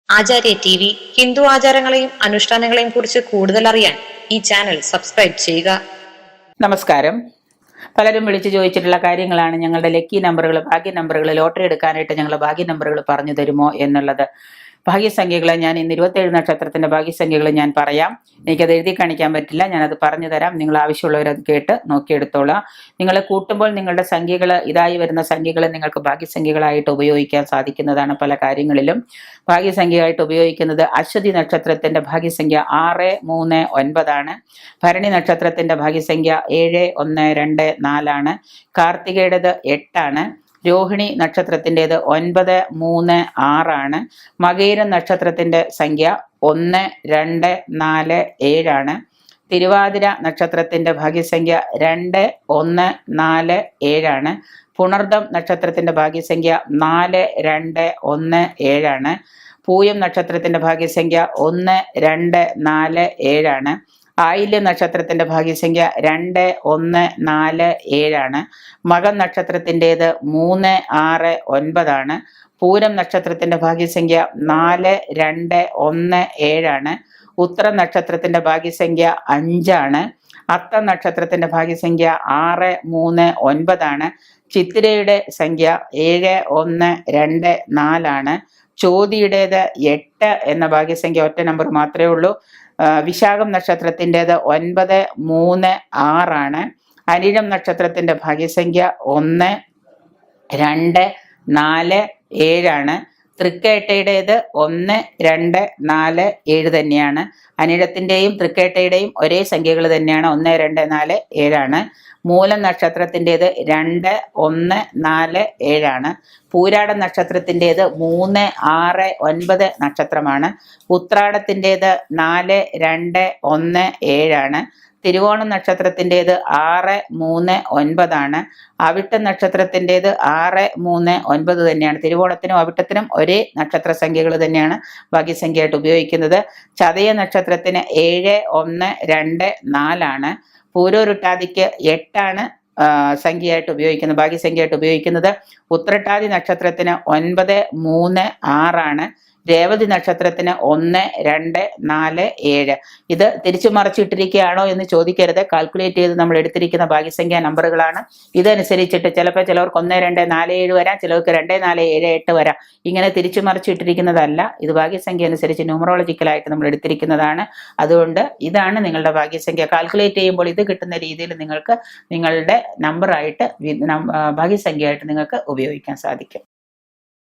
ആചാര്യ T V Hindu ആചാരങ്ങളെയും അനുഷ്ഠാനങ്ങളെയും കുറിച്ച് കൂടുതൽ അറിയാൻ ഈ ചാനൽ സബ്സ്ക്രൈബ് ചെയ്യുക. നമസ്കാരം. പലരും വിളിച്ചു ചോദിച്ചിട്ടുള്ള കാര്യങ്ങളാണ് ഞങ്ങളുടെ ലക്കി നമ്പറുകൾ, ഭാഗ്യ നമ്പറുകൾ, ലോട്ടറി എടുക്കാനായിട്ട് ഞങ്ങൾ ഭാഗ്യ നമ്പറുകൾ പറഞ്ഞു തരുമോ എന്നുള്ളത്. ഭാഗ്യസംഖ്യകൾ ഞാൻ ഇന്ന് 27 നക്ഷത്രത്തിന്റെ ഭാഗ്യസംഖ്യകൾ ഞാൻ പറയാം. എനിക്കത് എഴുതി കാണിക്കാൻ പറ്റില്ല, ഞാനത് പറഞ്ഞു തരാം. നിങ്ങൾ ആവശ്യമുള്ളവരത് കേട്ട് നോക്കിയെടുത്തോളാം. നിങ്ങൾ കൂട്ടുമ്പോൾ നിങ്ങളുടെ സംഖ്യകൾ, ഇതായി വരുന്ന സംഖ്യകൾ നിങ്ങൾക്ക് ഭാഗ്യസംഖ്യകളായിട്ട് ഉപയോഗിക്കാൻ സാധിക്കുന്നതാണ്. പല കാര്യങ്ങളിലും ഭാഗ്യസംഖ്യയായിട്ട് ഉപയോഗിക്കുന്നത് അശ്വതി നക്ഷത്രത്തിന്റെ ഭാഗ്യസംഖ്യ 6, 3, 9 ആണ്. ഭരണി നക്ഷത്രത്തിന്റെ ഭാഗ്യസംഖ്യ 7, 1, 2, 4 ആണ്. കാർത്തികയുടേത് 8 ആണ്. രോഹിണി നക്ഷത്രത്തിൻ്റെത് 9, 3, 6 ആണ്. മകയിരം നക്ഷത്രത്തിന്റെ സംഖ്യ 1, 2, 4, 7 ആണ്. തിരുവാതിര നക്ഷത്രത്തിന്റെ ഭാഗ്യസംഖ്യ 2, 1, 4, 7 ആണ്. പുണർദം നക്ഷത്രത്തിന്റെ ഭാഗ്യസംഖ്യ 4, 2, 1, 7 ആണ്. പൂയം നക്ഷത്രത്തിന്റെ ഭാഗ്യസംഖ്യ 1, 2, 4, 7 ആണ്. ആയില്യം നക്ഷത്രത്തിന്റെ ഭാഗ്യസംഖ്യ 2, 1, 4, 7 ആണ്. മകം നക്ഷത്രത്തിൻ്റെത് 3, 6, 9 ആണ്. പൂരം നക്ഷത്രത്തിന്റെ ഭാഗ്യസംഖ്യ 4, 2, 1, 7 ആണ്. ഉത്തരം നക്ഷത്രത്തിന്റെ ഭാഗ്യസംഖ്യ 5 ആണ്. അത്തം നക്ഷത്രത്തിന്റെ ഭാഗ്യസംഖ്യ 6, 3, 9 ആണ്. ചിത്തിരയുടെ സംഖ്യ 7, 1, 2, 4 ആണ്. ചോതിയുടേത് 8 എന്ന ഭാഗ്യസംഖ്യ, ഒറ്റ നമ്പർ മാത്രമേ ഉള്ളൂ. വിശാഖം നക്ഷത്രത്തിൻ്റെത് 9, 3, 6 ആണ്. അനിഴം നക്ഷത്രത്തിന്റെ ഭാഗ്യസംഖ്യ 1, 2, 4, 7 ആണ്. തൃക്കേട്ടയുടേത് 1, 2, 4, 7 തന്നെയാണ്. അനിഴത്തിൻ്റെയും തൃക്കേട്ടയുടെയും ഒരേ സംഖ്യകൾ തന്നെയാണ്, 1, 2, 4, 7 ആണ്. മൂലം നക്ഷത്രത്തിൻ്റെത് 2, 1, 4, 7 ആണ്. പൂരാടം നക്ഷത്രത്തിൻ്റെത് 3, 6, 9 നക്ഷത്രമാണ്. ഉത്രാടത്തിൻ്റെത് 4, 2, 1, 7 ആണ്. തിരുവോണം നക്ഷത്രത്തിൻ്റെത് 6, 3, 9 ആണ്. അവിട്ടം നക്ഷത്രത്തിൻ്റെത് 6, 3, 9 തന്നെയാണ്. തിരുവോണത്തിനും അവിട്ടത്തിനും ഒരേ നക്ഷത്ര സംഖ്യകൾ തന്നെയാണ് ഭാഗ്യസംഖ്യയായിട്ട് ഉപയോഗിക്കുന്നത്. ചതയ നക്ഷത്രത്തിന് 7, 1, 2, 4 ആണ്. പൂരോരുട്ടാതിക്ക് 8 ആണ് സംഖ്യയായിട്ട് ഉപയോഗിക്കുന്നത്, ഭാഗ്യസംഖ്യയായിട്ട് ഉപയോഗിക്കുന്നത്. ഉത്രട്ടാതി നക്ഷത്രത്തിന് 9, 3, 6 ആണ്. രേവതി നക്ഷത്രത്തിന് 1, 2, 4, 7. ഇത് തിരിച്ചു മറിച്ചിട്ടിരിക്കുകയാണോ എന്ന് ചോദിക്കരുത്. കാൽക്കുലേറ്റ് ചെയ്ത് നമ്മൾ എടുത്തിരിക്കുന്ന ഭാഗ്യസംഖ്യാ നമ്പറുകളാണ്. ഇതനുസരിച്ചിട്ട് ചിലപ്പോൾ ചിലവർക്ക് 1, 2, 4, 7 വരാം, ചിലർക്ക് 2, 4, 7, 8 വരാം. ഇങ്ങനെ തിരിച്ചു മറിച്ചിട്ടിരിക്കുന്നതല്ല, ഇത് ഭാഗ്യസംഖ്യ അനുസരിച്ച് ന്യൂമറോളജിക്കലായിട്ട് നമ്മൾ എടുത്തിരിക്കുന്നതാണ്. അതുകൊണ്ട് ഇതാണ് നിങ്ങളുടെ ഭാഗ്യസംഖ്യ. കാൽക്കുലേറ്റ് ചെയ്യുമ്പോൾ ഇത് കിട്ടുന്ന രീതിയിൽ നിങ്ങൾക്ക് നിങ്ങളുടെ നമ്പറായിട്ട് ഭാഗ്യസംഖ്യയായിട്ട് നിങ്ങൾക്ക് ഉപയോഗിക്കാൻ സാധിക്കും.